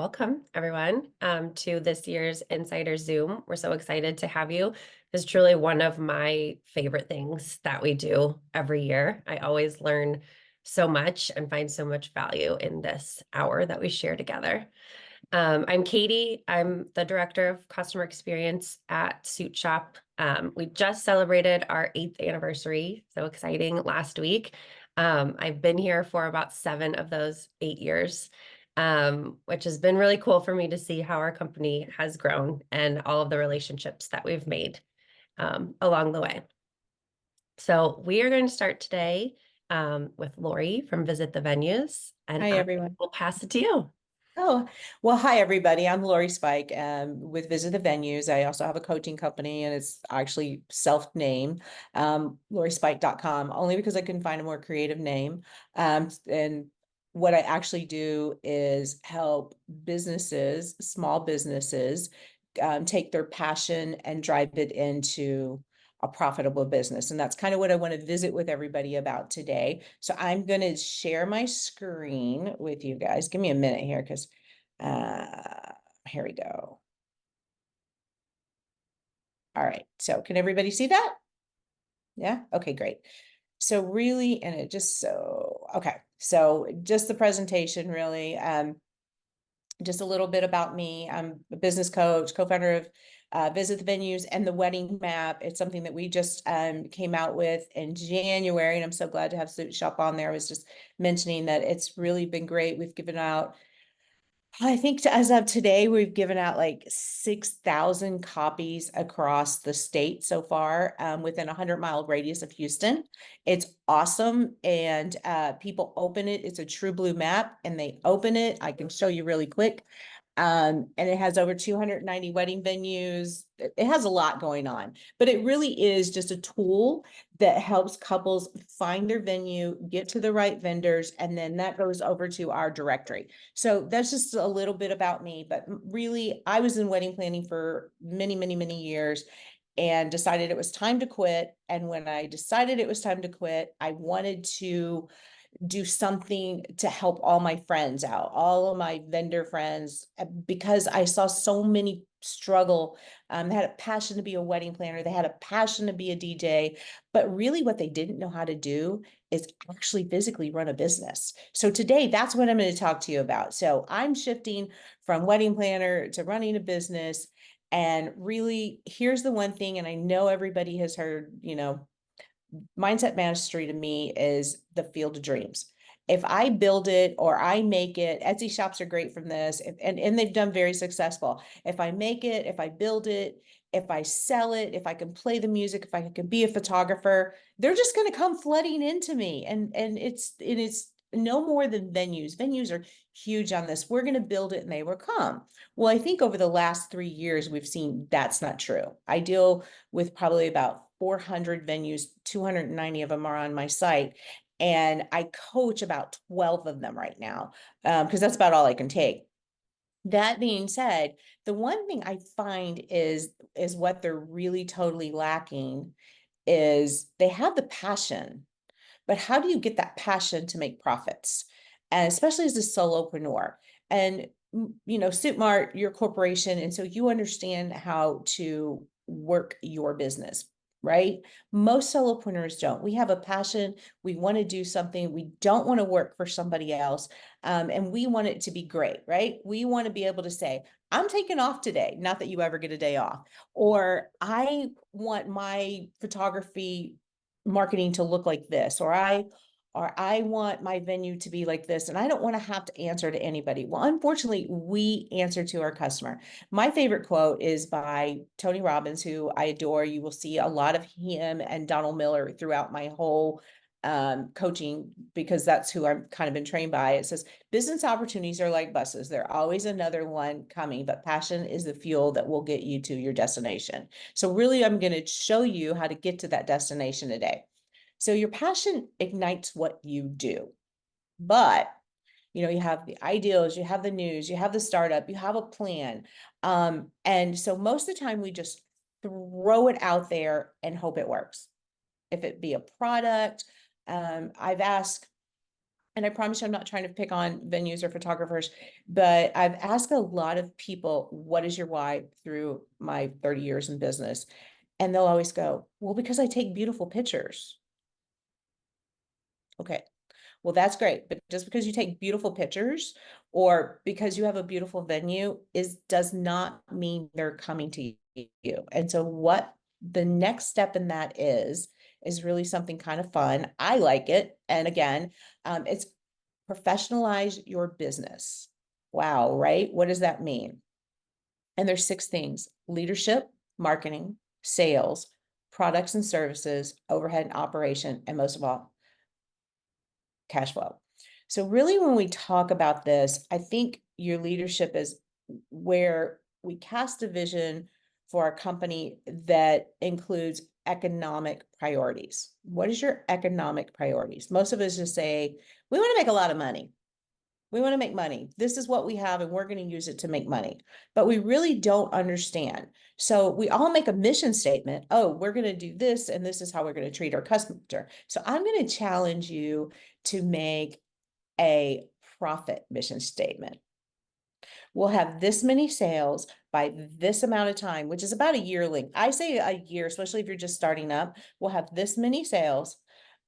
Welcome, everyone, to this year's Insider Zoom. We're so excited to have you. It's truly one of my favorite things that we do every year. I always learn so much and find so much value in this hour that we share together. I'm Katie. I'm the Director of Customer Experience at SuitShop. We just celebrated our 8th anniversary, so exciting, last week. I've been here for about 7 of those 8 years, which has been really cool for me to see how our company has grown and all of the relationships that we've made along the way. So we are going to start today with Lori from Visit the Venues, and Hi, I everyone. will pass it to you. Oh, well, hi, everybody. I'm Lori Spike with Visit the Venues. I also have a coaching company, and it's actually self-named, LoriSpike.com, only because I couldn't find a more creative name. And what I actually do is help businesses, small businesses, take their passion and drive it into a profitable business. And that's kind of what I want to visit with everybody about today. So I'm going to share my screen with you guys. Give me a minute here because here we go. All right. So can everybody see that? Yeah. Okay, great. So really, and it just okay. So just the presentation really, just a little bit about me. I'm a business coach, co-founder of Visit the Venues and the Wedding Map. It's something that we just came out with in January, and I'm so glad to have Suit Shop on there. I was just mentioning that it's really been great. We've given out, I think as of today, we've given out like 6,000 copies across the state so far, within a 100-mile radius of Houston. It's awesome. And people open it. It's a true blue map, and they open it. I can show you really quick. And it has over 290 wedding venues. It has a lot going on, but it really is just a tool that helps couples find their venue, get to the right vendors, and then that goes over to our directory. So that's just a little bit about me, but really I was in wedding planning for many, many, many years and decided it was time to quit. And when I decided it was time to quit, I wanted to do something to help all my friends out, all of my vendor friends, because I saw so many struggle. They had a passion to be a wedding planner. They had a passion to be a DJ, but really what they didn't know how to do is actually physically run a business. So today, that's what I'm going to talk to you about. So I'm shifting from wedding planner to running a business. And really, here's the one thing, and I know everybody has heard, mindset mastery to me is the field of dreams. If I build it or I make it, Etsy shops are great from this, and they've done very successful. If I make it, if I build it, if I sell it, if I can play the music, if I can be a photographer, they're just going to come flooding into me. And it's no more than venues. Venues are huge on this. We're going to build it and they will come. Well, I think over the last 3 years, we've seen that's not true. I deal with probably about 400 venues, 290 of them are on my site. And I coach about 12 of them right now, because that's about all I can take. That being said, the one thing I find is what they're really totally lacking is they have the passion, but how do you get that passion to make profits? And especially as a solopreneur. And SuitMart, your corporation, and so you understand how to work your business, right? Most solopreneurs don't. We have a passion. We want to do something. We don't want to work for somebody else. And we want it to be great, right? We want to be able to say, I'm taking off today. Not that you ever get a day off. Or I want my photography marketing to look like this, or I want my venue to be like this, and I don't want to have to answer to anybody. Well, unfortunately, we answer to our customer. My favorite quote is by Tony Robbins, who I adore. You will see a lot of him and Donald Miller throughout my whole coaching, because that's who I've kind of been trained by. It says, business opportunities are like buses. They're always another one coming, but passion is the fuel that will get you to your destination. So really, I'm going to show you how to get to that destination today. So your passion ignites what you do, but you have the ideals, you have the news, you have the startup, you have a plan. And so most of the time we just throw it out there and hope it works. If it be a product, I've asked and I promise you I'm not trying to pick on venues or photographers, but I've asked a lot of people, what is your why through my 30 years in business? And they'll always go, well, because I take beautiful pictures. Okay. Well, that's great, but just because you take beautiful pictures or because you have a beautiful venue does not mean they're coming to you. And so what the next step in that is really something kind of fun. I like it. And again, it's professionalize your business. Wow, right? What does that mean? And there's 6 things: leadership, marketing, sales, products and services, overhead and operation, and most of all, cash flow. So really when we talk about this, I think your leadership is where we cast a vision for a company that includes economic priorities. What is your economic priorities? Most of us just say, we want to make a lot of money. We want to make money. This is what we have, and we're going to use it to make money. But we really don't understand. So we all make a mission statement. Oh, we're going to do this, and this is how we're going to treat our customer. So I'm going to challenge you to make a profit mission statement. We'll have this many sales by this amount of time, which is about a yearly. I say a year, especially if you're just starting up. We'll have this many sales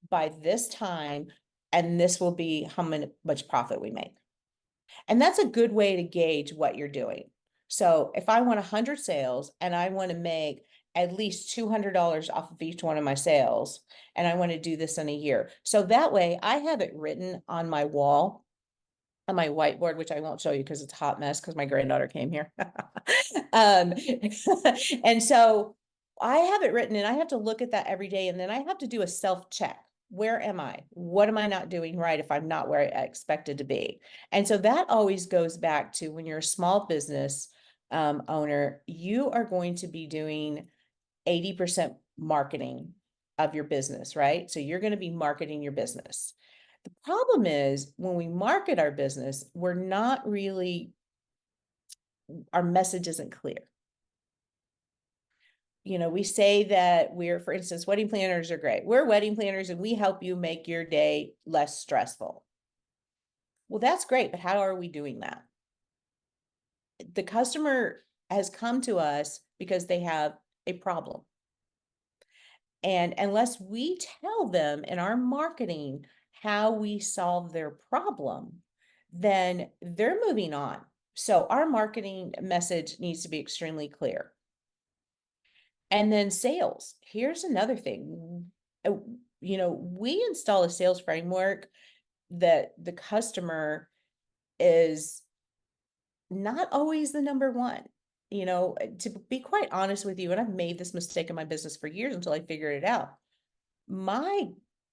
by this time, and this will be how much profit we make. And that's a good way to gauge what you're doing. So if I want 100 sales and I want to make at least $200 off of each one of my sales, and I want to do this in a year. So that way I have it written on my wall, on my whiteboard, which I won't show you because it's a hot mess because my granddaughter came here. um, and so I have it written and I have to look at that every day. And then I have to do a self check. Where am I? What am I not doing right if I'm not where I expected to be? And so that always goes back to when you're a small business owner, you are going to be doing 80% marketing of your business, right? So you're going to be marketing your business. The problem is when we market our business, we're not really, our message isn't clear. You know, we say that we're, for instance, wedding planners are great. We're wedding planners and we help you make your day less stressful. Well, that's great, but how are we doing that? The customer has come to us because they have a problem. And unless we tell them in our marketing how we solve their problem, then they're moving on. So our marketing message needs to be extremely clear. And then sales. Here's another thing. You know, we install a sales framework that the customer is not always the number one. You know, to be quite honest with you, and I've made this mistake in my business for years until I figured it out. My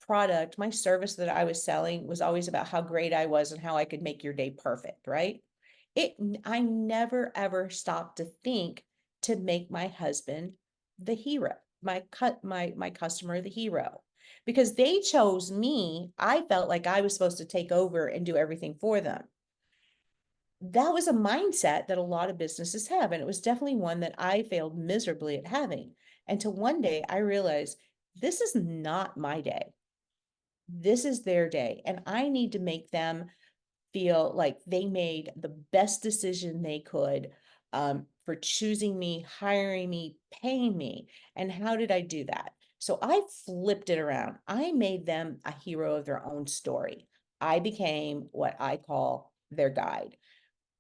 product, my service that I was selling was always about how great I was and how I could make your day perfect, right? I never ever stopped to think to make my husband the hero, my customer the hero. Because they chose me, I felt like I was supposed to take over and do everything for them. That was a mindset that a lot of businesses have, and it was definitely one that I failed miserably at having. Until one day I realized this is not my day. This is their day, and I need to make them feel like they made the best decision they could for choosing me, hiring me, paying me. And how did I do that? So I flipped it around. I made them a hero of their own story. I became what I call their guide.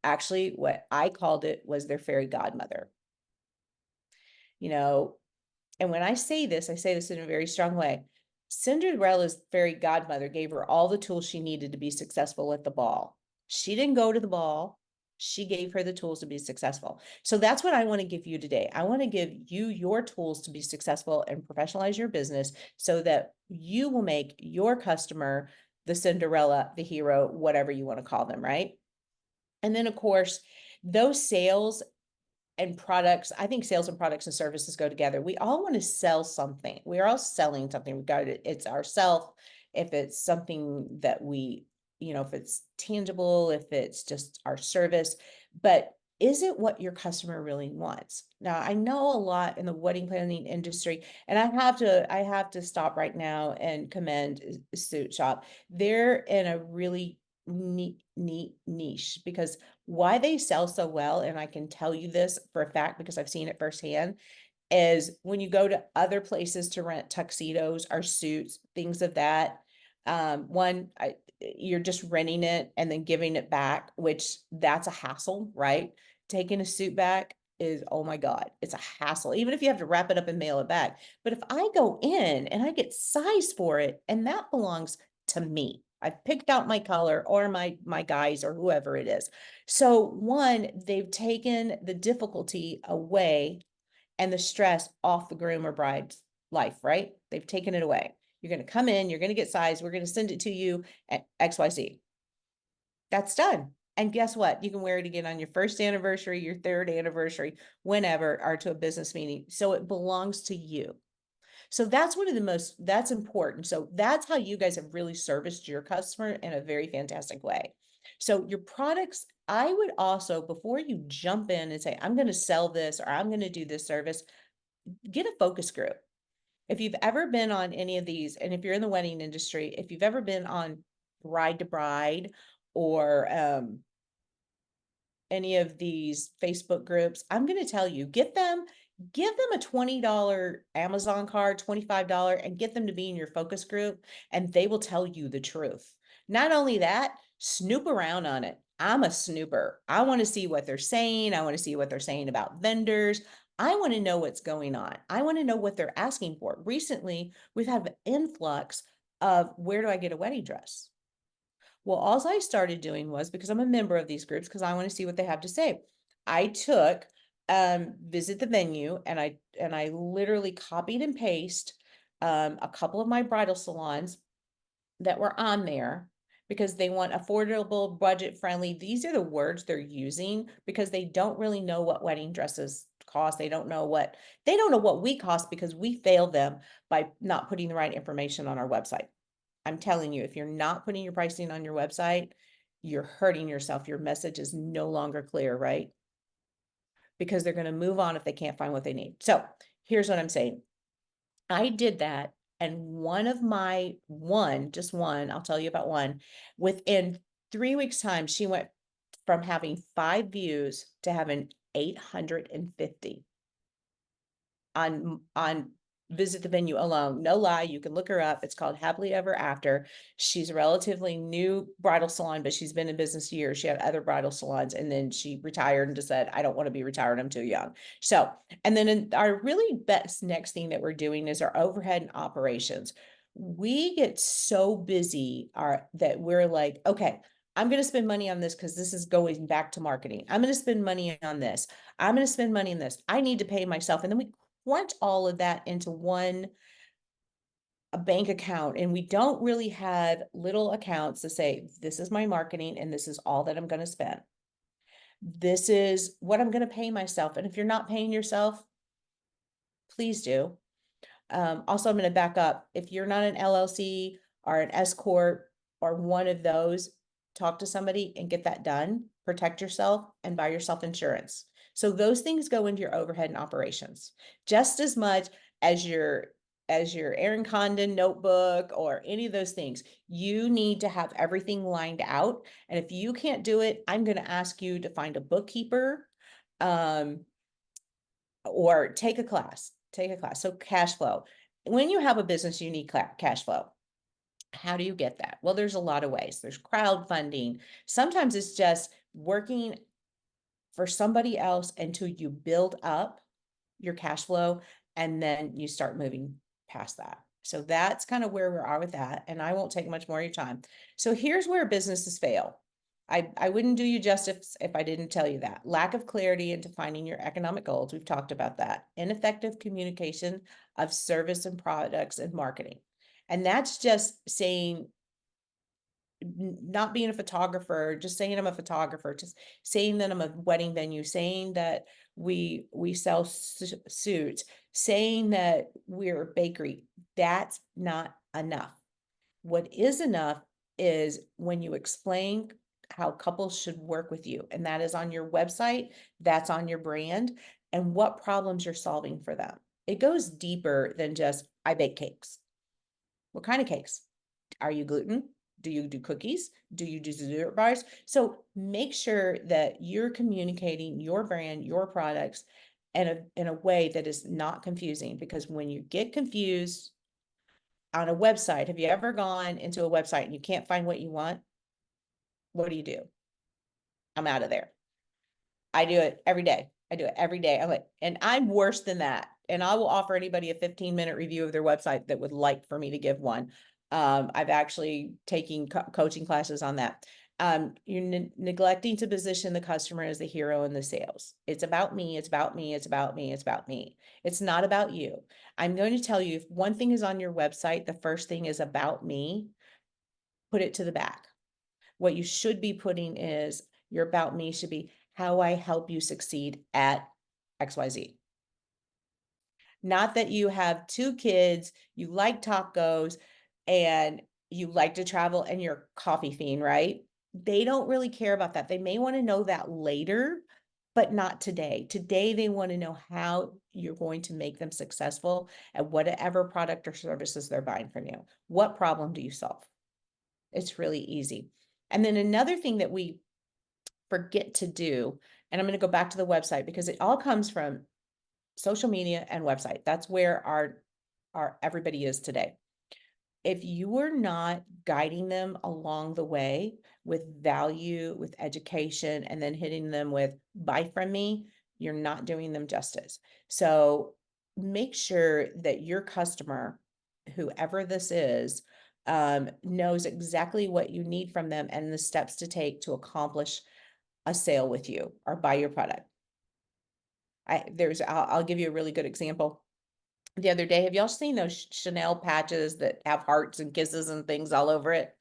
Actually, what I called it was their fairy godmother. You know, and when I say this in a very strong way. Cinderella's fairy godmother gave her all the tools she needed to be successful at the ball. She didn't go to the ball. She gave her the tools to be successful. So that's what I want to give you today. I want to give you your tools to be successful and professionalize your business so that you will make your customer the Cinderella, the hero, whatever you want to call them, right? And then, of course, those sales and products, I think sales and products and services go together. We all want to sell something. We're all selling something. We've got it. It's ourself. If it's something that we, you know, if it's tangible, if it's just our service. But is it what your customer really wants? Now, I know a lot in the wedding planning industry, and I have to stop right now and commend Suit Shop. They're in a really neat niche because why they sell so well, and I can tell you this for a fact because I've seen it firsthand, is when you go to other places to rent tuxedos or suits, things of that. You're just renting it and then giving it back, which that's a hassle, right? Taking a suit back is, oh my God, it's a hassle, even if you have to wrap it up and mail it back. But if I go in and I get size for it, and that belongs to me, I've picked out my color or my guys or whoever it is. So one, they've taken the difficulty away and the stress off the groom or bride's life, right? They've taken it away. You're going to come in, you're going to get size, we're going to send it to you at XYZ. That's done. And guess what? You can wear it again on your first anniversary, your third anniversary, whenever, or to a business meeting. So it belongs to you. So that's one of the most, that's important. So that's how you guys have really serviced your customer in a very fantastic way. So your products, I would also, before you jump in and say, I'm going to sell this or I'm going to do this service, get a focus group. If you've ever been on any of these, and if you're in the wedding industry, if you've ever been on Bride to Bride or any of these Facebook groups, I'm going to tell you, give them a $20 Amazon card, $25, and get them to be in your focus group, and they will tell you the truth. Not only that, snoop around on it. I'm a snooper. I want to see what they're saying. I want to see what they're saying about vendors. I want to know what's going on. I want to know what they're asking for. Recently, we've had an influx of where do I get a wedding dress? Well, all I started doing was, because I'm a member of these groups, because I want to see what they have to say. I took visit the venue, and I literally copied and pasted a couple of my bridal salons that were on there because they want affordable, budget friendly. These are the words they're using because they don't really know what wedding dresses cost. They don't know what we cost because we failed them by not putting the right information on our website. I'm telling you, if you're not putting your pricing on your website, you're hurting yourself. Your message is no longer clear, right? Because they're going to move on if they can't find what they need. So here's what I'm saying. I did that. And just one, I'll tell you about one, within 3 weeks' time, she went from having 5 views to having 850 on Visit the Venue alone. No lie, you can look her up. It's called Happily Ever After. She's a relatively new bridal salon, but she's been in business years. She had other bridal salons, and then she retired and just said, I don't want to be retired, I'm too young. So, and then our really best next thing that we're doing is our overhead and operations. We get so busy that we're like, okay, I'm going to spend money on this because this is going back to marketing. I'm going to spend money on this. I'm going to spend money on this. I need to pay myself. And then we crunch all of that into a bank account, and we don't really have little accounts to say, this is my marketing and this is all that I'm going to spend. This is what I'm going to pay myself. And if you're not paying yourself, please do. Also, I'm going to back up. If you're not an LLC or an S corp or one of those, talk to somebody and get that done. Protect yourself and buy yourself insurance. So those things go into your overhead and operations just as much as your Aaron Condon notebook or any of those things. You need to have everything lined out. And if you can't do it, I'm going to ask you to find a bookkeeper, or take a class. So cash flow. When you have a business, you need cash flow. How do you get that? Well, there's a lot of ways. There's crowdfunding. Sometimes it's just working for somebody else until you build up your cash flow, and then you start moving past that. So that's kind of where we are with that. And I won't take much more of your time. So here's where businesses fail. I wouldn't do you justice if I didn't tell you that. Lack of clarity into finding your economic goals. We've talked about that. Ineffective communication of service and products and marketing. And that's just saying, not being a photographer, just saying I'm a photographer, just saying that I'm a wedding venue, saying that we sell suits, saying that we're a bakery. That's not enough. What is enough is when you explain how couples should work with you. And that is on your website, that's on your brand, and what problems you're solving for them. It goes deeper than just, I bake cakes. What kind of cakes? Are you gluten? Do you do cookies? Do you do dessert bars? So make sure that you're communicating your brand, your products in a way that is not confusing, because when you get confused on a website, have you ever gone into a website and you can't find what you want? What do? I'm out of there. I do it every day. I do it every day. I'm like, and I'm worse than that. And I will offer anybody a 15-minute review of their website that would like for me to give one. I've actually taken coaching classes on that. You're neglecting to position the customer as the hero in the sales. It's about me. It's about me. It's about me. It's about me. It's not about you. I'm going to tell you, if one thing is on your website, the first thing is about me, put it to the back. What you should be putting is, your about me should be how I help you succeed at XYZ. Not that you have 2 kids, you like tacos, and you like to travel and you're a coffee fiend, right? They don't really care about that. They may want to know that later, but not today. Today, they want to know how you're going to make them successful at whatever product or services they're buying from you. What problem do you solve? It's really easy. And then another thing that we forget to do, and I'm going to go back to the website because it all comes from social media and website. That's where our everybody is today. If you are not guiding them along the way with value, with education, and then hitting them with buy from me, you're not doing them justice. So make sure that your customer, whoever this is, knows exactly what you need from them and the steps to take to accomplish a sale with you or buy your product. I'll give you a really good example. The other day, have y'all seen those Chanel patches that have hearts and kisses and things all over it?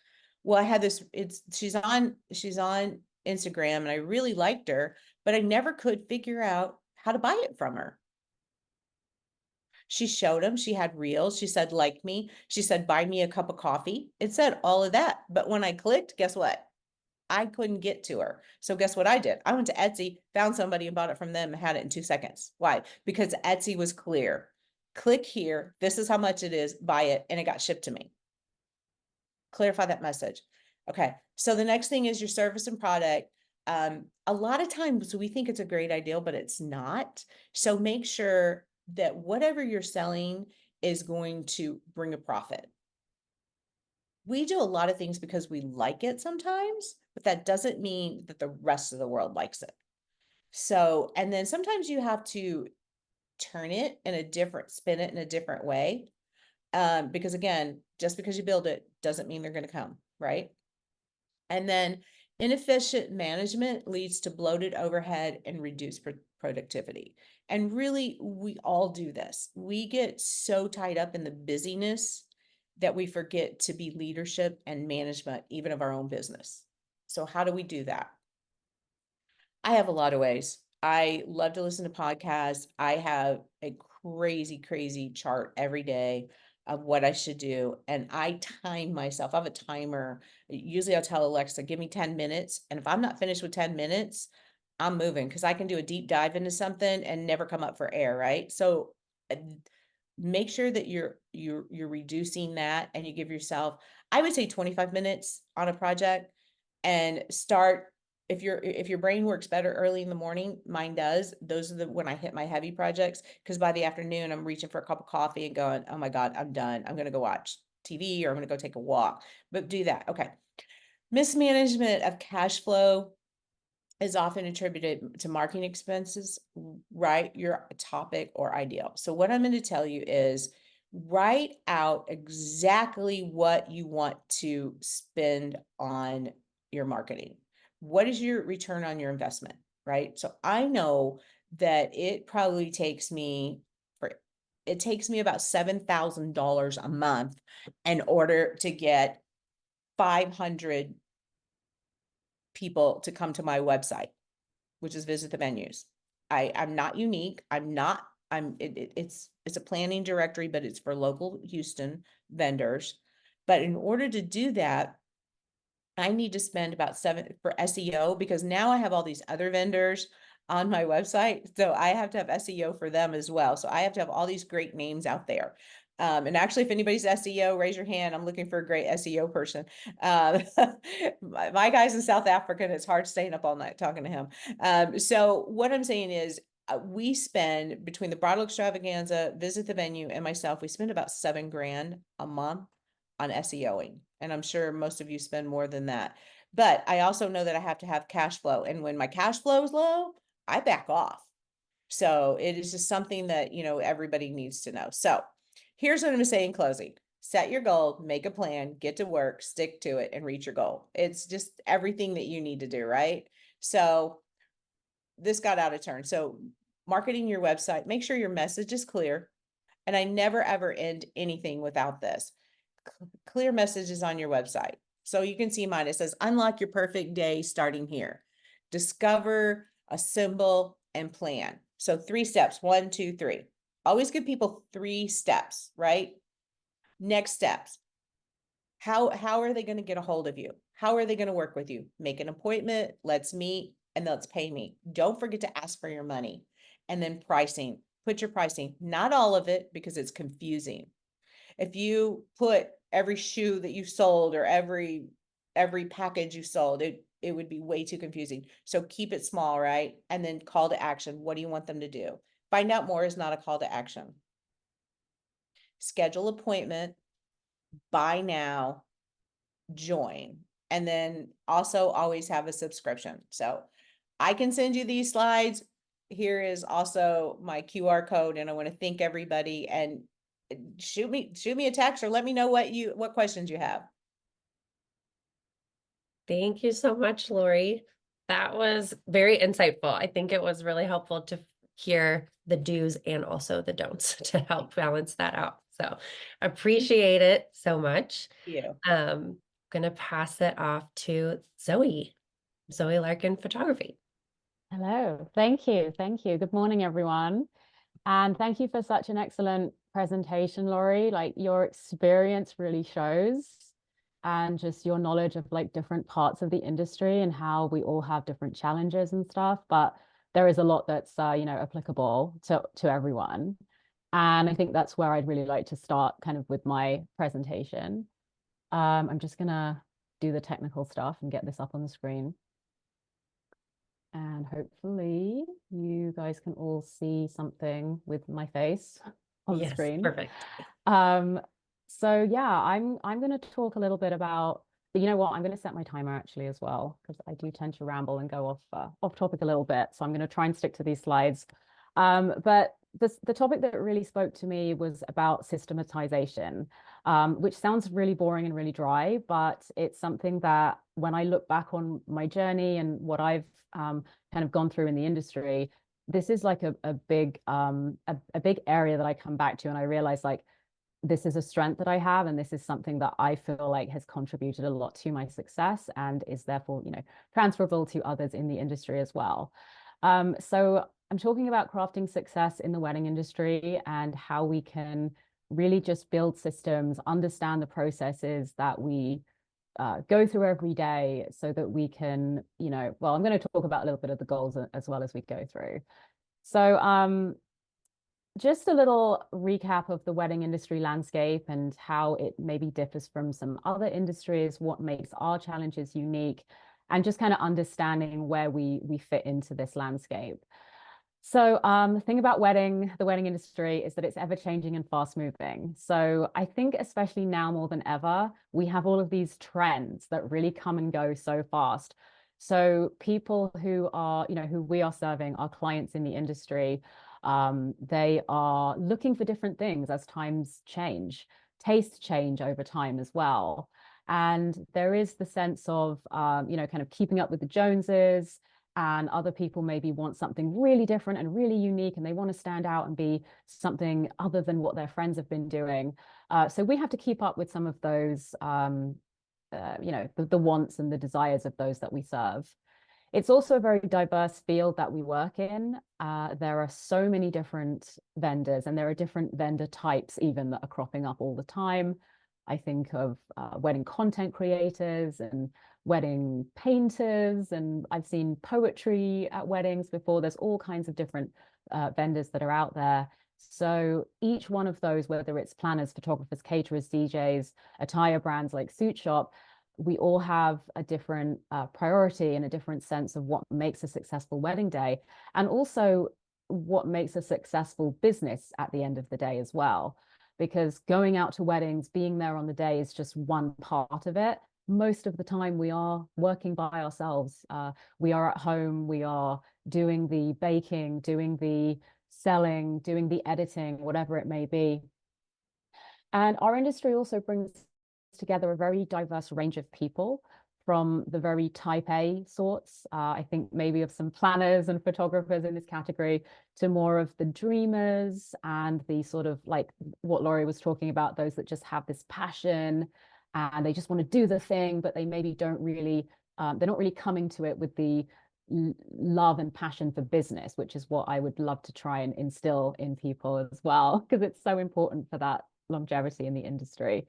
Well, I had this, she's on Instagram and I really liked her, but I never could figure out how to buy it from her. She showed them, she had reels, she said, like me, she said, buy me a cup of coffee. It said all of that. But when I clicked, guess what? I couldn't get to her. So guess what I did? I went to Etsy, found somebody and bought it from them and had it in 2 seconds. Why? Because Etsy was clear. Click here. This is how much it is. Buy it. And it got shipped to me. Clarify that message. Okay. So the next thing is your service and product. A lot of times we think it's a great idea, but it's not. So make sure that whatever you're selling is going to bring a profit. We do a lot of things because we like it sometimes, but that doesn't mean that the rest of the world likes it. So, and then sometimes you have to spin it in a different way. Because again, just because you build it doesn't mean they're going to come, right? And then inefficient management leads to bloated overhead and reduced productivity. And really, we all do this. We get so tied up in the busyness that we forget to be leadership and management, even of our own business. So how do we do that? I have a lot of ways. I love to listen to podcasts. I have a crazy, crazy chart every day of what I should do. And I time myself. I have a timer. Usually I'll tell Alexa, give me 10 minutes. And if I'm not finished with 10 minutes, I'm moving because I can do a deep dive into something and never come up for air, right? So make sure that you're reducing that and you give yourself, I would say 25 minutes on a project, and start, if your brain works better early in the morning, mine does. Those are the when I hit my heavy projects, because by the afternoon I'm reaching for a cup of coffee and going, oh my God, I'm done. I'm gonna go watch TV or I'm gonna go take a walk. But do that. Okay. Mismanagement of cash flow is often attributed to marketing expenses. Write your topic or ideal. So what I'm going to tell you is, write out exactly what you want to spend on your marketing. What is your return on your investment, right? So I know that it takes me about $7,000 a month in order to get 500 people to come to my website, which is visit the menus. I'm not unique. It's a planning directory, but it's for local Houston vendors. But in order to do that, I need to spend about 7 for SEO, because now I have all these other vendors on my website. So I have to have SEO for them as well. So I have to have all these great names out there. And actually, if anybody's SEO, raise your hand. I'm looking for a great SEO person. Um, my guy's in South Africa, and it's hard staying up all night talking to him. So what I'm saying is, we spend between the bridal extravaganza, visit the venue, and myself, we spend about 7 grand a month on SEOing. And I'm sure most of you spend more than that. But I also know that I have to have cash flow. And when my cash flow is low, I back off. So it is just something that, everybody needs to know. So here's what I'm going to say in closing. Set your goal, make a plan, get to work, stick to it, and reach your goal. It's just everything that you need to do, right? So this got out of turn. So marketing your website, make sure your message is clear. And I never ever end anything without this. Clear messages on your website. So you can see mine. It says, unlock your perfect day starting here. Discover, assemble, and plan. So 3 steps, 1, 2, 3. Always give people 3 steps, right? Next steps. How are they going to get a hold of you? How are they going to work with you? Make an appointment, let's meet, and let's pay me. Don't forget to ask for your money. And then pricing. Put your pricing, not all of it, because it's confusing. If you put every shoe that you sold or every package you sold, it would be way too confusing. So keep it small, right? And then call to action. What do you want them to do? Find out more is not a call to action. Schedule appointment, buy now, join. And then also always have a subscription. So I can send you these slides. Here is also my QR code, and I want to thank everybody, and shoot me a text or let me know what questions you have. Thank you so much, Lori. That was very insightful. I think it was really helpful to hear the do's and also the don'ts to help balance that out. So appreciate it so much. Yeah. Gonna pass it off to Zoe Larkin Photography. Hello. Thank you. Thank you. Good morning, everyone. And thank you for such an excellent presentation, Laurie. Like, your experience really shows, and just your knowledge of like different parts of the industry and how we all have different challenges and stuff. But there is a lot that's applicable to everyone. And I think that's where I'd really like to start kind of with my presentation. I'm just gonna do the technical stuff and get this up on the screen. And hopefully you guys can all see something with my face on the screen. Perfect. So yeah, I'm going to talk a little bit about, you know what, I'm going to set my timer actually as well, because I do tend to ramble and go off topic a little bit. So I'm going to try and stick to these slides. But the topic that really spoke to me was about systematization, which sounds really boring and really dry, but it's something that when I look back on my journey and what I've kind of gone through in the industry, this is like a big area that I come back to, and I realize like this is a strength that I have, and this is something that I feel like has contributed a lot to my success and is therefore, transferable to others in the industry as well. So I'm talking about crafting success in the wedding industry and how we can really just build systems, understand the processes that we go through every day, so that we can, well, I'm going to talk about a little bit of the goals as well as we go through. So just a little recap of the wedding industry landscape and how it maybe differs from some other industries, what makes our challenges unique, and just kind of understanding where we fit into this landscape. So the thing about the wedding industry is that it's ever changing and fast moving. So I think especially now more than ever, we have all of these trends that really come and go so fast. So people who are, who we are serving, our clients in the industry, they are looking for different things as times change, tastes change over time as well. And there is the sense of, kind of keeping up with the Joneses, and other people maybe want something really different and really unique, and they want to stand out and be something other than what their friends have been doing. So we have to keep up with some of those, the wants and the desires of those that we serve. It's also a very diverse field that we work in. There are so many different vendors, and there are different vendor types even that are cropping up all the time. I think of wedding content creators and wedding painters, and I've seen poetry at weddings before. There's all kinds of different vendors that are out there. So each one of those, whether it's planners, photographers, caterers, DJs, attire brands like SuitShop, we all have a different priority and a different sense of what makes a successful wedding day, and also what makes a successful business at the end of the day as well. Because going out to weddings, being there on the day is just one part of it. Most of the time we are working by ourselves. We are at home, we are doing the baking, doing the selling, doing the editing, whatever it may be. And our industry also brings together a very diverse range of people, from the very type A sorts, I think maybe of some planners and photographers in this category, to more of the dreamers and the sort of like what Laurie was talking about, those that just have this passion and they just want to do the thing, but they maybe don't really, they're not really coming to it with the love and passion for business, which is what I would love to try and instill in people as well, because it's so important for that longevity in the industry.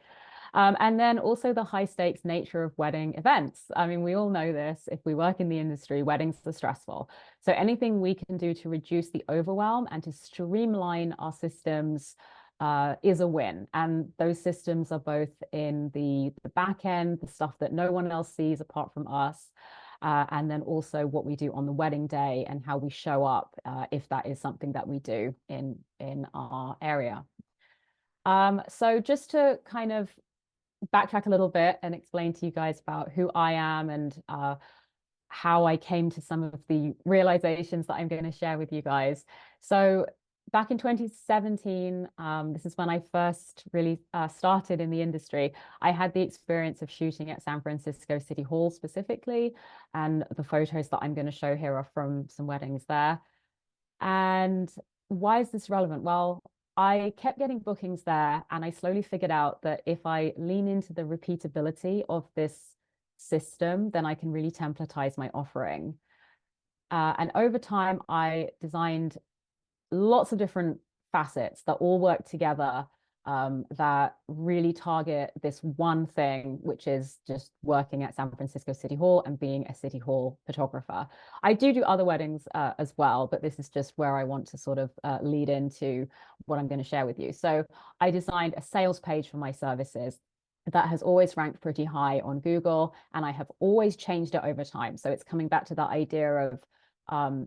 And then also the high stakes nature of wedding events. I mean, we all know this. If we work in the industry, weddings are stressful. So anything we can do to reduce the overwhelm and to streamline our systems is a win. And those systems are both in the back end, the stuff that no one else sees apart from us, and then also what we do on the wedding day and how we show up if that is something that we do in our area. So just to kind of backtrack a little bit and explain to you guys about who I am and how I came to some of the realizations that I'm going to share with you guys. So back in 2017, this is when I first really started in the industry. I had the experience of shooting at San Francisco City Hall specifically, and the photos that I'm going to show here are from some weddings there. And why is this relevant? Well, I kept getting bookings there, and I slowly figured out that if I lean into the repeatability of this system, then I can really templatize my offering. And over time, I designed lots of different facets that all work together, that really target this one thing, which is just working at San Francisco City Hall and being a City Hall photographer. I do other weddings as well, but this is just where I want to sort of lead into what I'm going to share with you. So I designed a sales page for my services that has always ranked pretty high on Google, and I have always changed it over time. So it's coming back to that idea of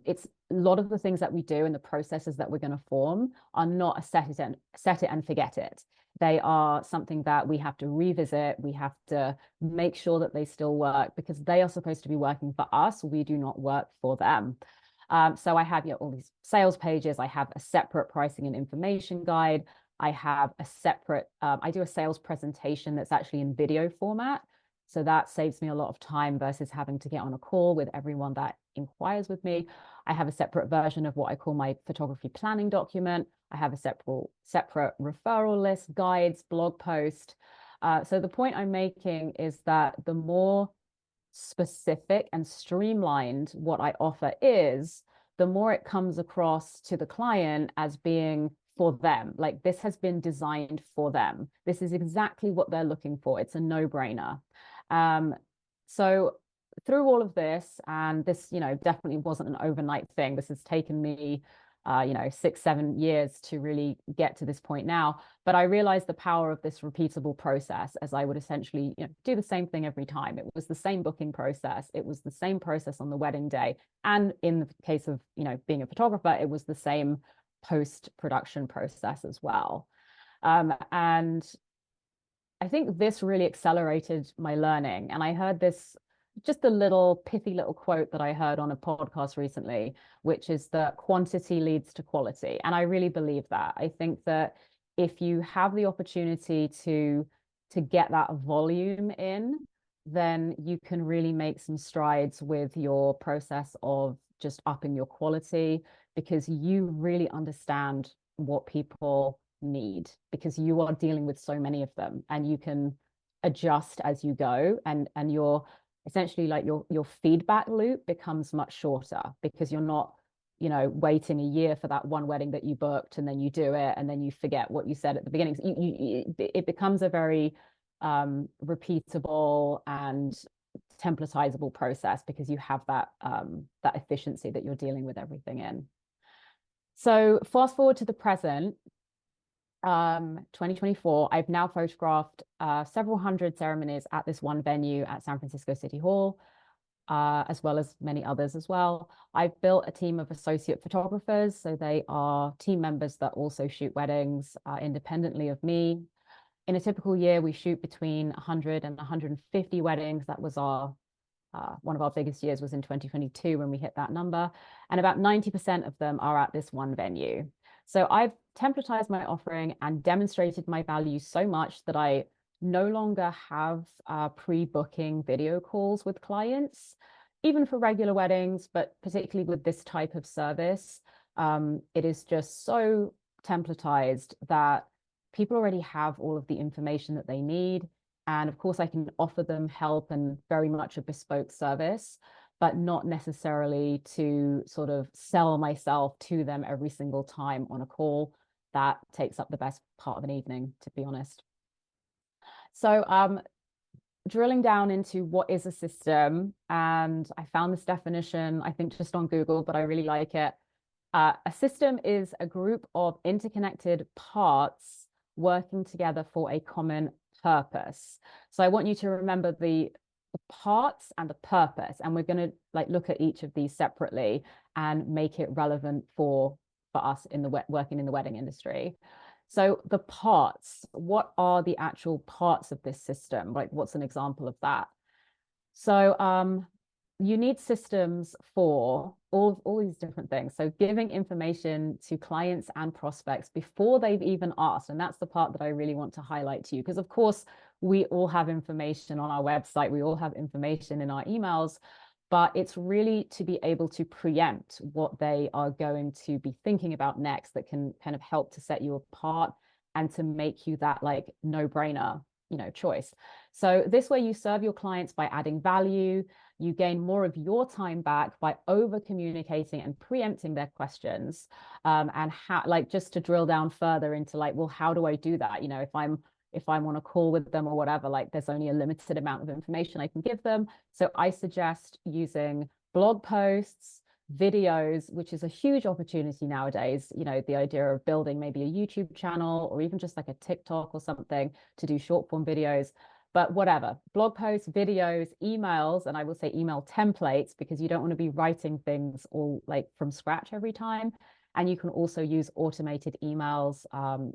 it's a lot of the things that we do and the processes that we're going to form are not a set it and forget it. They are something that we have to revisit. We have to make sure that they still work, because they are supposed to be working for us. We do not work for them. So I have all these sales pages. I have a separate pricing and information guide. I have a separate, I do a sales presentation that's actually in video format. So that saves me a lot of time versus having to get on a call with everyone that inquires with me. I have a separate version of what I call my photography planning document. I have a separate referral list, guides, blog post. So the point I'm making is that the more specific and streamlined what I offer is, the more it comes across to the client as being for them. Like, this has been designed for them. This is exactly what they're looking for. It's a no-brainer. So through all of this, and this, definitely wasn't an overnight thing. This has taken me, 6-7 years to really get to this point now. But I realized the power of this repeatable process, as I would essentially, do the same thing every time. It was the same booking process. It was the same process on the wedding day. And in the case of, being a photographer, it was the same post-production process as well. And I think this really accelerated my learning. And I heard this, just a little pithy little quote that I heard on a podcast recently, which is that quantity leads to quality. And I really believe that. I think that if you have the opportunity to get that volume in, then you can really make some strides with your process of just upping your quality, because you really understand what people need, because you are dealing with so many of them, and you can adjust as you go, and you're essentially like your feedback loop becomes much shorter, because you're not waiting a year for that one wedding that you booked, and then you do it and then you forget what you said at the beginning. So it becomes a very repeatable and templatizable process because you have that that efficiency that you're dealing with everything in. So fast forward to the present, 2024, I've now photographed several hundred ceremonies at this one venue at San Francisco City Hall, as well as many others as well. I've built a team of associate photographers, so they are team members that also shoot weddings independently of me. In a typical year, we shoot between 100 and 150 weddings. That was our one of our biggest years was in 2022 when we hit that number, and about 90% of them are at this one venue. So I've templatized my offering and demonstrated my value so much that I no longer have pre-booking video calls with clients, even for regular weddings, but particularly with this type of service. It is just so templatized that people already have all of the information that they need. And of course, I can offer them help and very much a bespoke service, but not necessarily to sort of sell myself to them every single time on a call. That takes up the best part of an evening, to be honest. So drilling down into what is a system, and I found this definition, I think just on Google, but I really like it. A system is a group of interconnected parts working together for a common purpose. So I want you to remember the parts and the purpose, and we're going to like look at each of these separately and make it relevant for us in the working in the wedding industry. So the parts, what are the actual parts of this system? Like, what's an example of that? So you need systems for all these different things. So giving information to clients and prospects before they've even asked. And that's the part that I really want to highlight to you, because of course, we all have information on our website. We all have information in our emails, but it's really to be able to preempt what they are going to be thinking about next that can kind of help to set you apart and to make you that like no-brainer, choice. So this way you serve your clients by adding value. You gain more of your time back by over communicating and preempting their questions. And how, like, just to drill down further into like, well, how do I do that? If I'm on a call with them or whatever, like there's only a limited amount of information I can give them. So I suggest using blog posts, videos, which is a huge opportunity nowadays. The idea of building maybe a YouTube channel or even just like a TikTok or something to do short form videos. But whatever, blog posts, videos, emails, and I will say email templates, because you don't want to be writing things all like from scratch every time. And you can also use automated emails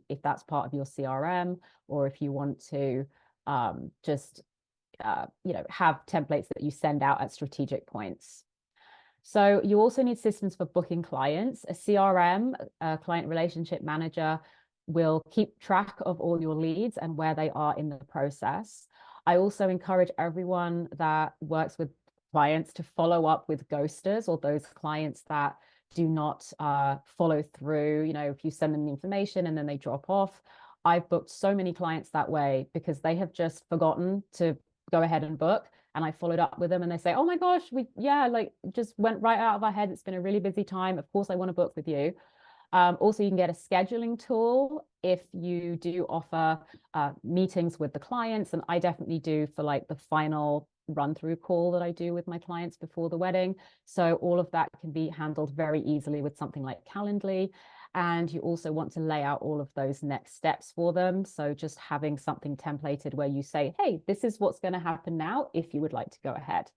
if that's part of your CRM, or if you want to just have templates that you send out at strategic points. So you also need systems for booking clients. A CRM, a client relationship manager, will keep track of all your leads and where they are in the process. I also encourage everyone that works with clients to follow up with ghosters, or those clients that do not follow through. If you send them the information and then they drop off. I've booked so many clients that way because they have just forgotten to go ahead and book. And I followed up with them and they say, oh my gosh, like just went right out of our head. It's been a really busy time. Of course, I want to book with you. Also, you can get a scheduling tool if you do offer meetings with the clients. And I definitely do for like the final run through call that I do with my clients before the wedding. So all of that can be handled very easily with something like Calendly. And you also want to lay out all of those next steps for them. So just having something templated where you say, hey, this is what's going to happen now if you would like to go ahead.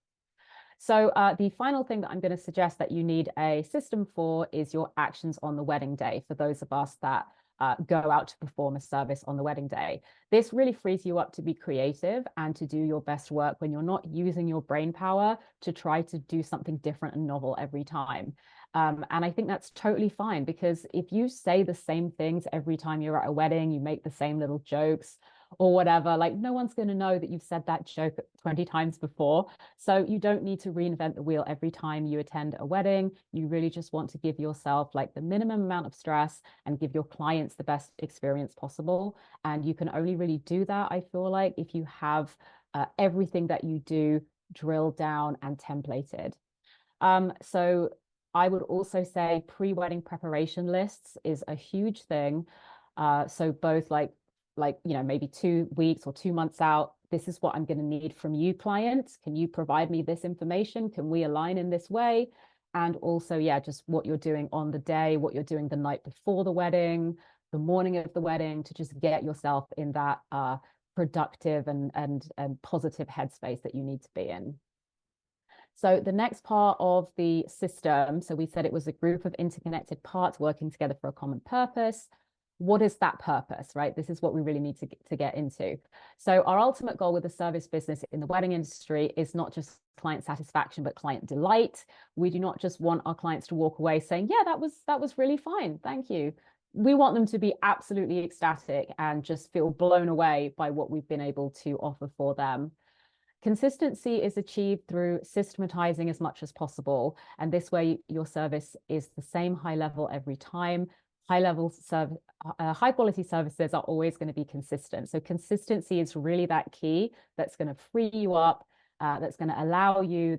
So the final thing that I'm going to suggest that you need a system for is your actions on the wedding day, for those of us that go out to perform a service on the wedding day. This really frees you up to be creative and to do your best work when you're not using your brain power to try to do something different and novel every time. And I think that's totally fine, because if you say the same things every time you're at a wedding, you make the same little jokes or whatever, like no one's going to know that you've said that joke 20 times before. So you don't need to reinvent the wheel every time you attend a wedding. You really just want to give yourself like the minimum amount of stress and give your clients the best experience possible. And you can only really do that, I feel like, if you have everything that you do drilled down and templated. So I would also say pre-wedding preparation lists is a huge thing. So both like maybe 2 weeks or 2 months out, this is what I'm going to need from you, client. Can you provide me this information? Can we align in this way? And also, yeah, just what you're doing on the day, what you're doing the night before the wedding, the morning of the wedding, to just get yourself in that productive and positive headspace that you need to be in. So the next part of the system, so we said it was a group of interconnected parts working together for a common purpose. What is that purpose, right? This is what we really need to get into. So our ultimate goal with the service business in the wedding industry is not just client satisfaction, but client delight. We do not just want our clients to walk away saying, yeah, that was really fine, thank you. We want them to be absolutely ecstatic and just feel blown away by what we've been able to offer for them. Consistency is achieved through systematizing as much as possible. And this way, your service is the same high level every time. High quality services are always going to be consistent. So consistency is really that key that's going to free you up, that's going to allow you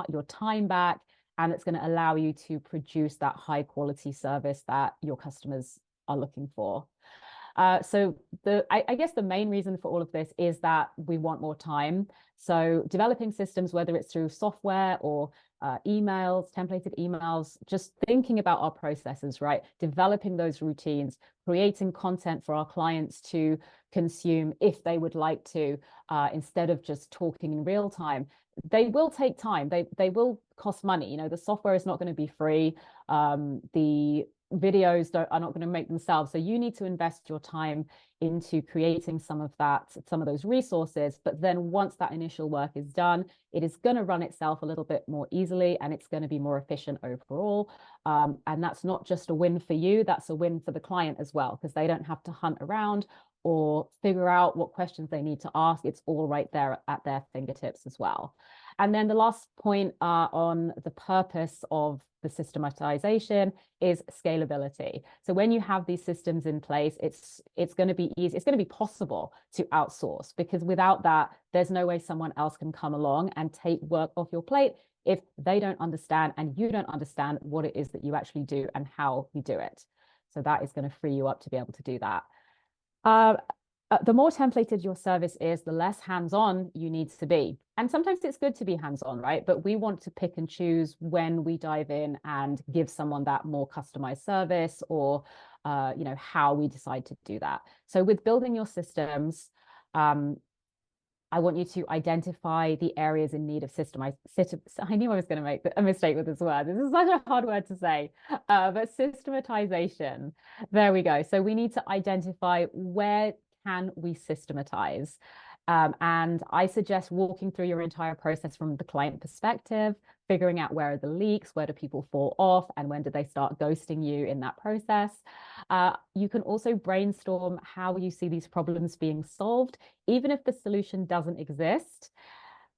your time back, and it's going to allow you to produce that high quality service that your customers are looking for. So I guess the main reason for all of this is that we want more time. So developing systems, whether it's through software or emails, templated emails, just thinking about our processes, right? Developing those routines, creating content for our clients to consume if they would like to, instead of just talking in real time. They will take time. They will cost money. You know, the software is not going to be free. The videos are not going to make themselves. So you need to invest your time into creating some of those resources. But then once that initial work is done, it is going to run itself a little bit more easily, and it's going to be more efficient overall. And that's not just a win for you, that's a win for the client as well, because they don't have to hunt around or figure out what questions they need to ask. It's all right there at their fingertips as well. And then the last point on the purpose of the systematization is scalability. So when you have these systems in place, it's going to be easy. It's going to be possible to outsource, because without that, there's no way someone else can come along and take work off your plate if they don't understand and you don't understand what it is that you actually do and how you do it. So that is going to free you up to be able to do that. The more templated your service is, the less hands-on you need to be. And sometimes it's good to be hands-on, right? But we want to pick and choose when we dive in and give someone that more customized service, or how we decide to do that. So with building your systems, I want you to identify the areas in need of I knew I was going to make a mistake with this word. This is such a hard word to say, but systematization. There we go. So we need to identify where can we systematize. And I suggest walking through your entire process from the client perspective, figuring out where are the leaks, where do people fall off, and when do they start ghosting you in that process. You can also brainstorm how you see these problems being solved, even if the solution doesn't exist.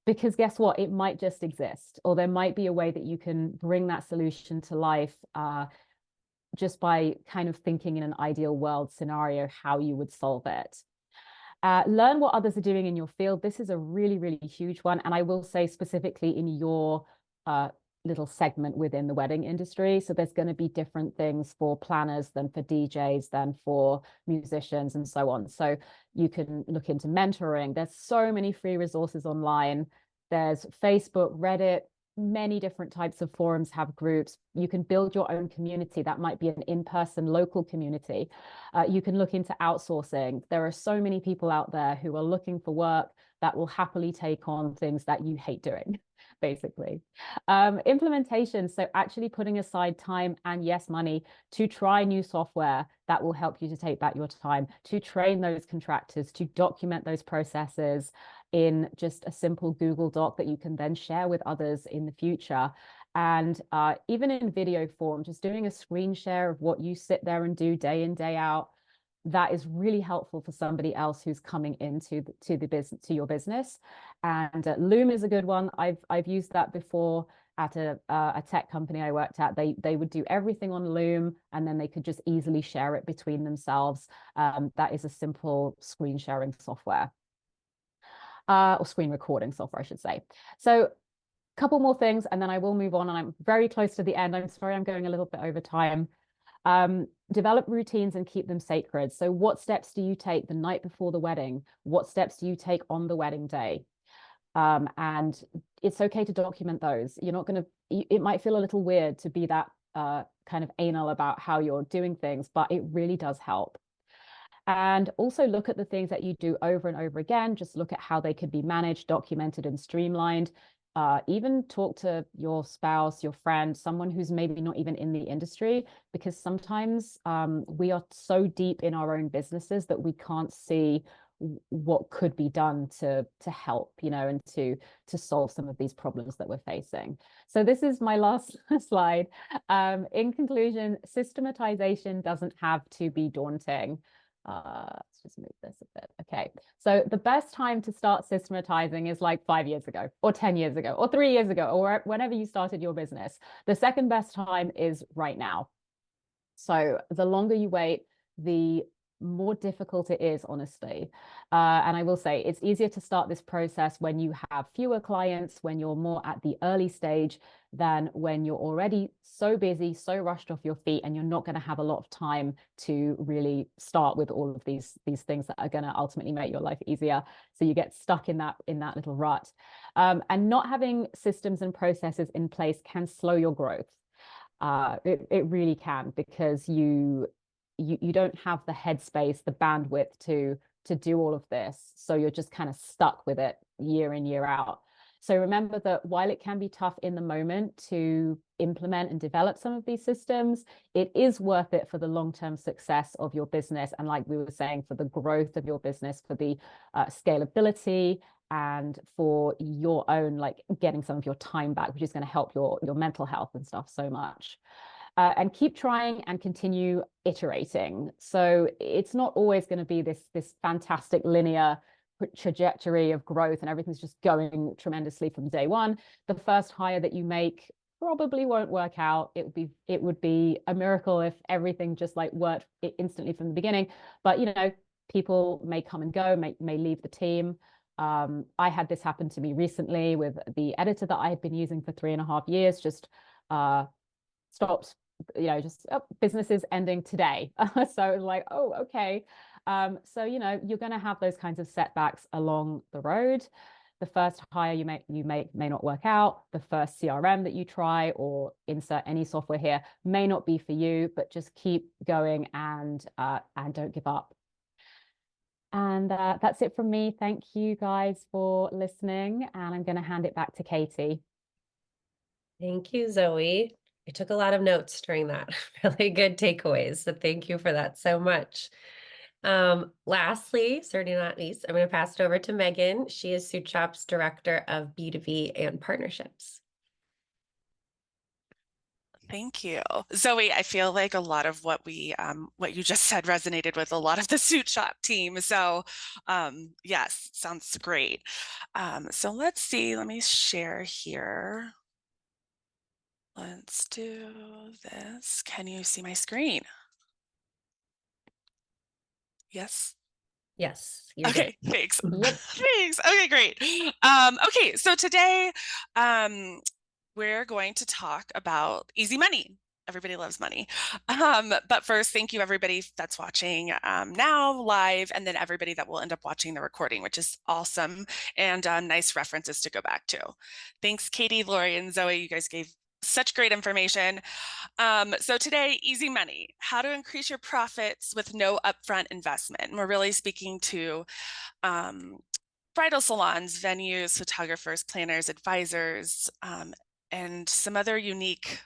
Because guess what? It might just exist, or there might be a way that you can bring that solution to life just by kind of thinking in an ideal world scenario how you would solve it. Learn what others are doing in your field. This is a really, really huge one. And I will say specifically in your little segment within the wedding industry. So there's going to be different things for planners than for DJs, than for musicians, and so on. So you can look into mentoring. There's so many free resources online. There's Facebook, Reddit, many different types of forums have groups. You can build your own community. That might be an in-person local community. You can look into outsourcing. There are so many people out there who are looking for work that will happily take on things that you hate doing, basically. Implementation, so actually putting aside time and yes, money to try new software that will help you to take back your time, to train those contractors, to document those processes in just a simple Google Doc that you can then share with others in the future. And even in video form, just doing a screen share of what you sit there and do day in, day out, that is really helpful for somebody else who's coming into your business. And Loom is a good one. I've used that before at a tech company I worked at. They would do everything on Loom, and then they could just easily share it between themselves. That is a simple screen sharing software. Or screen recording software, I should say. So a couple more things, and then I will move on, and I'm very close to the end. I'm sorry I'm going a little bit over time. Develop routines and keep them sacred. So what steps do you take the night before the wedding? What steps do you take on the wedding day? And it's okay to document those. You're not going to, it might feel a little weird to be that kind of anal about how you're doing things, but it really does help. And also look at the things that you do over and over again. Just look at how they could be managed, documented, and streamlined. Even talk to your spouse, your friend, someone who's maybe not even in the industry, because sometimes we are so deep in our own businesses that we can't see what could be done to help, you know, and to solve some of these problems that we're facing. So this is my last slide. In conclusion, systematization doesn't have to be daunting. Let's just move this a bit. Okay, so the best time to start systematizing is like 5 years ago or 10 years ago or 3 years ago or whenever you started your business. The second best time is right now. So the longer you wait, the more difficult it is, honestly. And I will say it's easier to start this process when you have fewer clients, when you're more at the early stage, than when you're already so busy, so rushed off your feet, and you're not going to have a lot of time to really start with all of these things that are going to ultimately make your life easier. So you get stuck in that little rut. And not having systems and processes in place can slow your growth. It really can, because you don't have the headspace, the bandwidth to do all of this. So you're just kind of stuck with it year in, year out. So remember that while it can be tough in the moment to implement and develop some of these systems, it is worth it for the long-term success of your business. And like we were saying, for the growth of your business, for the scalability, and for your own, like, getting some of your time back, which is going to help your mental health and stuff so much. And keep trying and continue iterating. So it's not always going to be this fantastic linear trajectory of growth and everything's just going tremendously from day one. The first hire that you make probably won't work out. It would be a miracle if everything just like worked instantly from the beginning. But you know, people may come and go, may leave the team. I had this happen to me recently with the editor that I had been using for 3.5 years, just stopped, you know, just business is ending today. So it was like, oh, okay. So, you know, you're going to have those kinds of setbacks along the road. The first hire you may not work out. The first CRM that you try, or insert any software here, may not be for you, but just keep going and don't give up. And that's it from me. Thank you guys for listening. And I'm going to hand it back to Katie. Thank you, Zoe. I took a lot of notes during that. Really good takeaways. So thank you for that so much. Lastly, certainly not least, I'm going to pass it over to Megan. She is SuitShop's Director of B2B and Partnerships. Thank you, Zoe. I feel like a lot of what you just said resonated with a lot of the SuitShop team. So, yes, sounds great. So let's see. Let me share here. Let's do this. Can you see my screen? Yes. Yes. Okay, thanks. Yep. Thanks. Okay, great. Okay, so today we're going to talk about easy money. Everybody loves money. But first, thank you everybody that's watching now live, and then everybody that will end up watching the recording, which is awesome, and nice references to go back to. Thanks, Katie, Lori, and Zoe. You guys gave such great information. So today, easy money, how to increase your profits with no upfront investment. And we're really speaking to bridal salons, venues, photographers, planners, advisors, and some other unique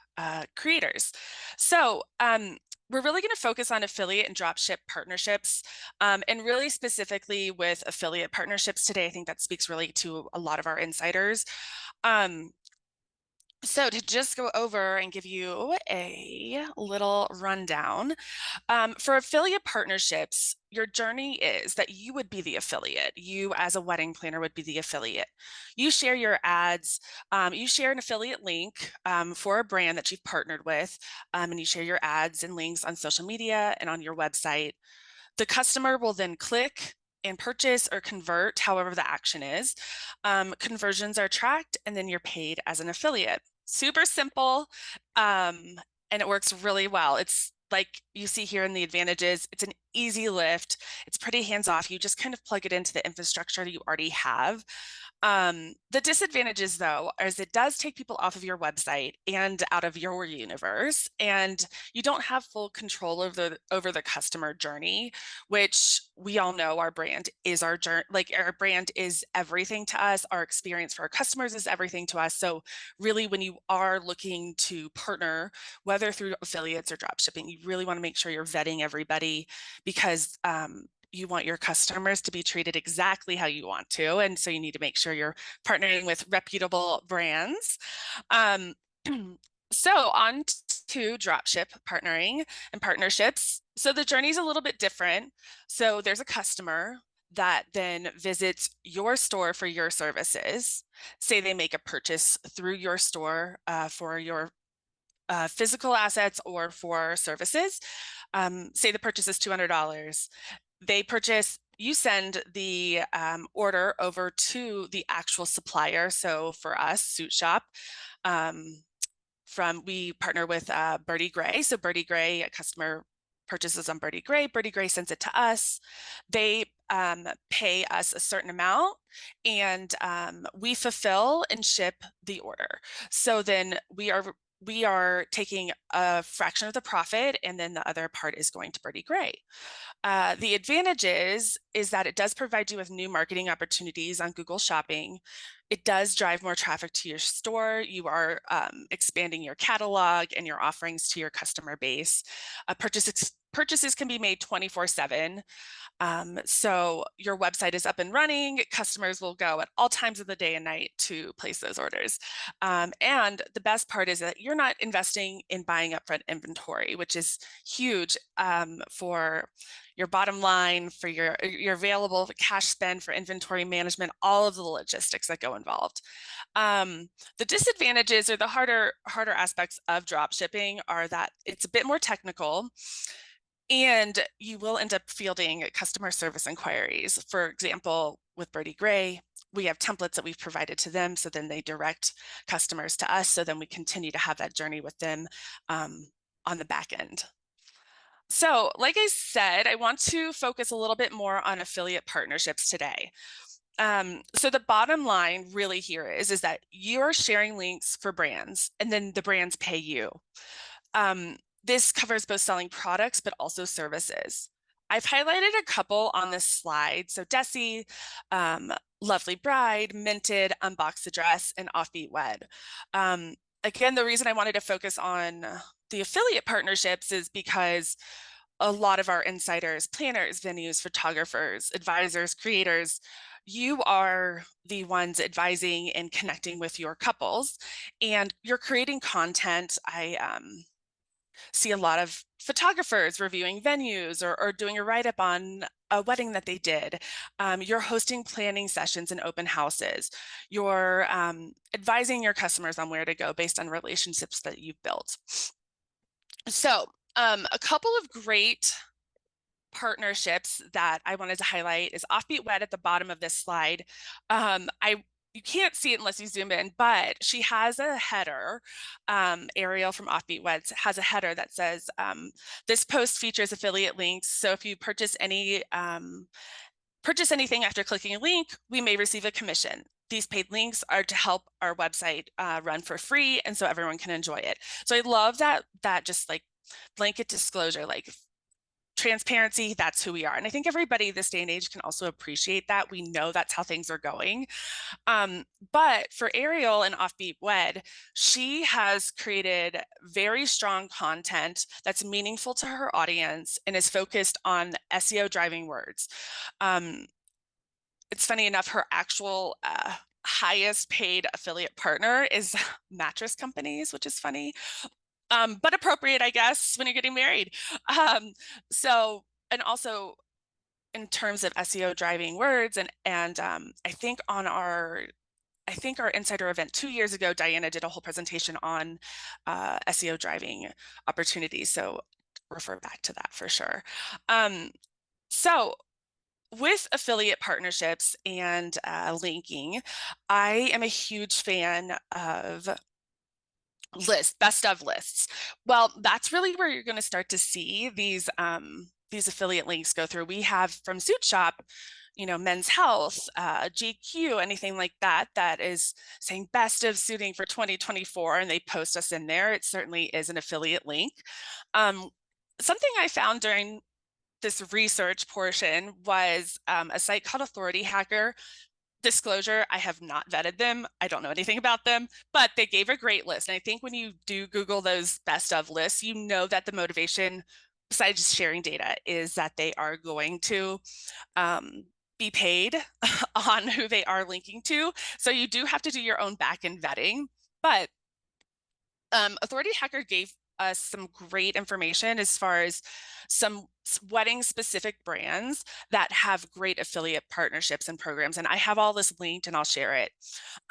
creators. So we're really going to focus on affiliate and dropship partnerships, and really specifically with affiliate partnerships today. I think that speaks really to a lot of our insiders. So to just go over and give you a little rundown, for affiliate partnerships, your journey is that you would be the affiliate. You as a wedding planner would be the affiliate. You share your ads, you share an affiliate link for a brand that you've partnered with, and you share your ads and links on social media and on your website. The customer will then click and purchase or convert, however the action is. Conversions are tracked, and then you're paid as an affiliate. Super simple, and it works really well. It's like you see here in the advantages, it's an easy lift. It's pretty hands-off. You just kind of plug it into the infrastructure you already have. The disadvantages, though, is it does take people off of your website and out of your universe, and you don't have full control over the customer journey, which we all know our brand is our journey. Like, our brand is everything to us. Our experience for our customers is everything to us. So really, when you are looking to partner, whether through affiliates or drop shipping, you really want to make sure you're vetting everybody, because you want your customers to be treated exactly how you want to. And so you need to make sure you're partnering with reputable brands. So on to dropship partnering and partnerships. So the journey is a little bit different. So there's a customer that then visits your store for your services. Say they make a purchase through your store for your physical assets or for services. Say the purchase is $200. They purchase, you send the order over to the actual supplier. So for us, SuitShop, we partner with Birdie Gray. So Birdie Gray, a customer purchases on Birdie Gray. Birdie Gray sends it to us. They pay us a certain amount, and we fulfill and ship the order. So then we are taking a fraction of the profit, and then the other part is going to Birdie Gray. The advantages is that it does provide you with new marketing opportunities on Google Shopping. It does drive more traffic to your store. You are expanding your catalog and your offerings to your customer base. Purchases can be made 24/7. So your website is up and running. Customers will go at all times of the day and night to place those orders. And the best part is that you're not investing in buying upfront inventory, which is huge for your bottom line, for your available cash spend, for inventory management, all of the logistics that go involved. The disadvantages, or the harder aspects of drop shipping, are that it's a bit more technical, and you will end up fielding customer service inquiries. For example, with Birdie Gray, we have templates that we've provided to them, so then they direct customers to us, so then we continue to have that journey with them on the back end. So like I said, I want to focus a little bit more on affiliate partnerships today. So the bottom line really here is that you're sharing links for brands, and then the brands pay you. This covers both selling products, but also services. I've highlighted a couple on this slide. So Desi, Lovely Bride, Minted, Unbox the Dress, and Offbeat Wed. Again, the reason I wanted to focus on the affiliate partnerships is because a lot of our insiders, planners, venues, photographers, advisors, creators, you are the ones advising and connecting with your couples, and you're creating content. I see a lot of photographers reviewing venues or doing a write-up on a wedding that they did. You're hosting planning sessions and open houses. You're advising your customers on where to go based on relationships that you've built. So a couple of great partnerships that I wanted to highlight is Offbeat Wed at the bottom of this slide. You can't see it unless you zoom in, but she has a header. Ariel from Offbeat Wed has a header that says, this post features affiliate links. So if you purchase anything after clicking a link, we may receive a commission. These paid links are to help our website run for free, and so everyone can enjoy it. So I love that just like blanket disclosure, like transparency, that's who we are. And I think everybody this day and age can also appreciate that. We know that's how things are going. But for Ariel and Offbeat Wed, she has created very strong content that's meaningful to her audience and is focused on SEO driving words. It's funny enough, her actual highest paid affiliate partner is mattress companies, which is funny. But appropriate, I guess, when you're getting married. So, and also in terms of SEO driving words, and I think on our insider event 2 years ago, Diana did a whole presentation on SEO driving opportunities. So refer back to that for sure. So with affiliate partnerships and linking, I am a huge fan of best of lists. Well, that's really where you're going to start to see these affiliate links go through. We have from Suit Shop, Men's Health, GQ, anything like that, that is saying best of suiting for 2024, and they post us in there. It certainly is an affiliate link. Something I found during this research portion was a site called Authority Hacker. Disclosure, I have not vetted them. I don't know anything about them, but they gave a great list. And I think when you do Google those best of lists, you know that the motivation, besides just sharing data, is that they are going to be paid on who they are linking to. So you do have to do your own back-end vetting. But Authority Hacker gave us some great information as far as some wedding specific brands that have great affiliate partnerships and programs. And I have all this linked and I'll share it.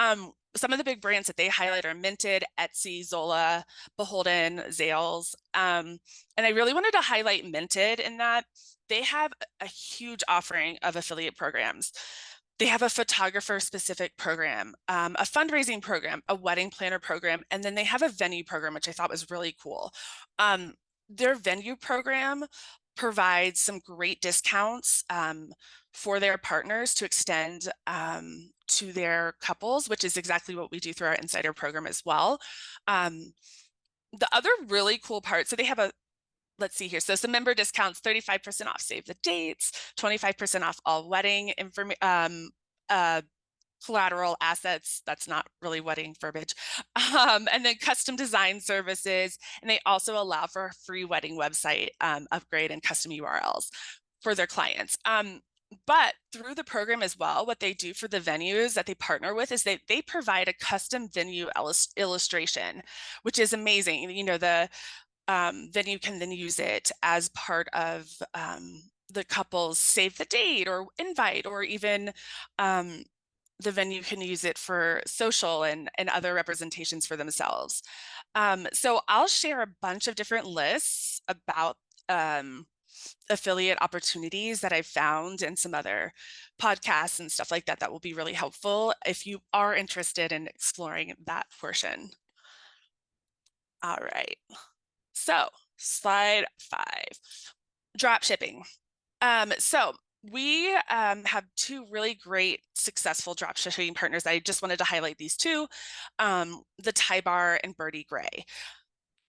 Some of the big brands that they highlight are Minted, Etsy, Zola, Beholden, Zales. And I really wanted to highlight Minted in that they have a huge offering of affiliate programs. They have a photographer specific program, a fundraising program, a wedding planner program, and then they have a venue program, which I thought was really cool. Their venue program provides some great discounts for their partners to extend to their couples, which is exactly what we do through our insider program as well. The other really cool part, so they have let's see here. So some member discounts, 35% off save the dates, 25% off all wedding collateral assets. That's not really wedding verbiage. And then custom design services. And they also allow for a free wedding website upgrade and custom URLs for their clients. But through the program as well, what they do for the venues that they partner with is they provide a custom venue illustration, which is amazing. Then you can then use it as part of the couple's save the date or invite, or even the venue can use it for social and other representations for themselves. So I'll share a bunch of different lists about affiliate opportunities that I've found in some other podcasts and stuff like that that will be really helpful if you are interested in exploring that portion. All right. So slide 5, drop shipping. So we have 2 really great successful drop shipping partners. I just wanted to highlight these 2, the Tie Bar and Birdie Gray.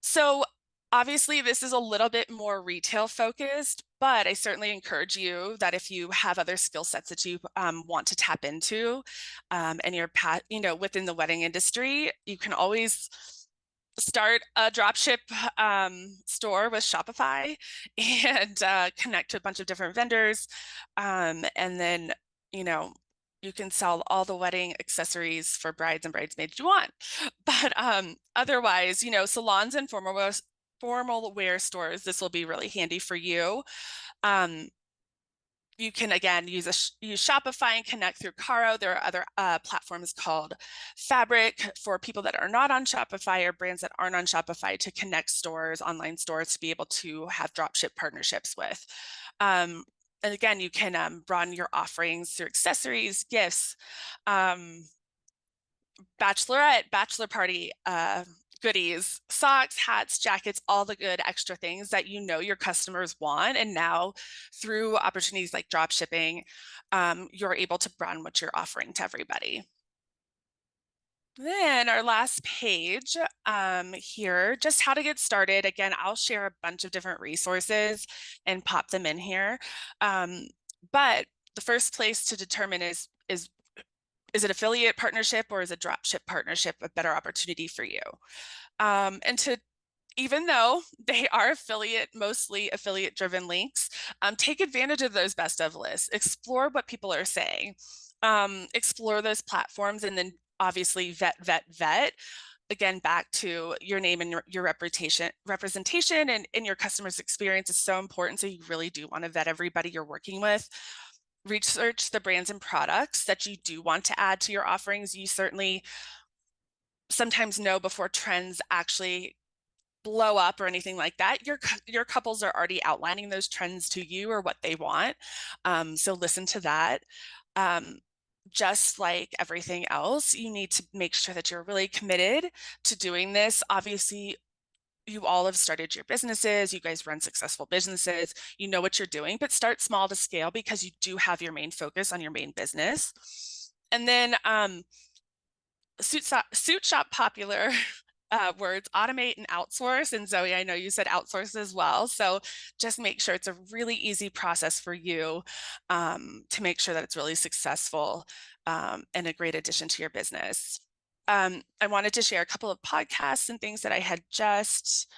So obviously this is a little bit more retail focused, but I certainly encourage you that if you have other skill sets that you want to tap into and you're within the wedding industry, you can always start a dropship store with Shopify and connect to a bunch of different vendors. And then, you can sell all the wedding accessories for brides and bridesmaids you want. But otherwise, salons and formal wear stores, this will be really handy for you. You can, again, use Shopify and connect through Caro. There are other platforms called Fabric for people that are not on Shopify or brands that aren't on Shopify to connect stores, online stores, to be able to have dropship partnerships with. And again, you can broaden your offerings through accessories, gifts, bachelorette, bachelor party, goodies, socks, hats, jackets, all the good extra things that your customers want. And now through opportunities like drop shipping, you're able to broaden what you're offering to everybody. Then our last page here, just how to get started. Again, I'll share a bunch of different resources and pop them in here. But the first place to determine is it affiliate partnership or is a dropship partnership a better opportunity for you? Even though they are mostly affiliate driven links, take advantage of those best of lists, explore what people are saying, explore those platforms, and then obviously vet. Again, back to your name and your representation and your customer's experience is so important. So you really do want to vet everybody you're working with. Research the brands and products that you do want to add to your offerings. You certainly sometimes know before trends actually blow up or anything like that. Your couples are already outlining those trends to you or what they want. So listen to that. just like everything else, you need to make sure that you're really committed to doing this. Obviously, you all have started your businesses, you guys run successful businesses, you know what you're doing, but start small to scale because you do have your main focus on your main business. And then Suit Shop popular words, automate and outsource. And Zoe, I know you said outsource as well. So just make sure it's a really easy process for you to make sure that it's really successful and a great addition to your business. I wanted to share a couple of podcasts and things that I had just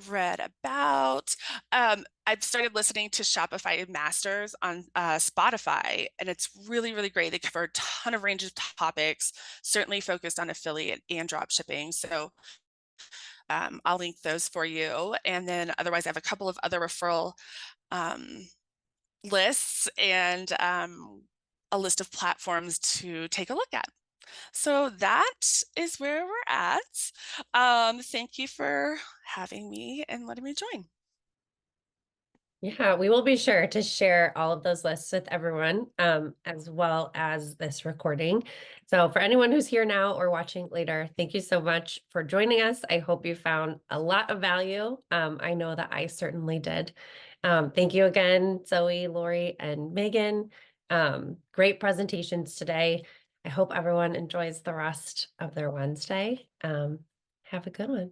read about. I've started listening to Shopify Masters on Spotify, and it's really, really great. They cover a ton of range of topics, certainly focused on affiliate and drop shipping. So I'll link those for you. And then otherwise, I have a couple of other referral lists and a list of platforms to take a look at. So that is where we're at. Thank you for having me and letting me join. Yeah, we will be sure to share all of those lists with everyone, as well as this recording. So for anyone who's here now or watching later, thank you so much for joining us. I hope you found a lot of value. I know that I certainly did. Thank you again, Zoe, Lori, and Megan. Great presentations today. I hope everyone enjoys the rest of their Wednesday. Have a good one.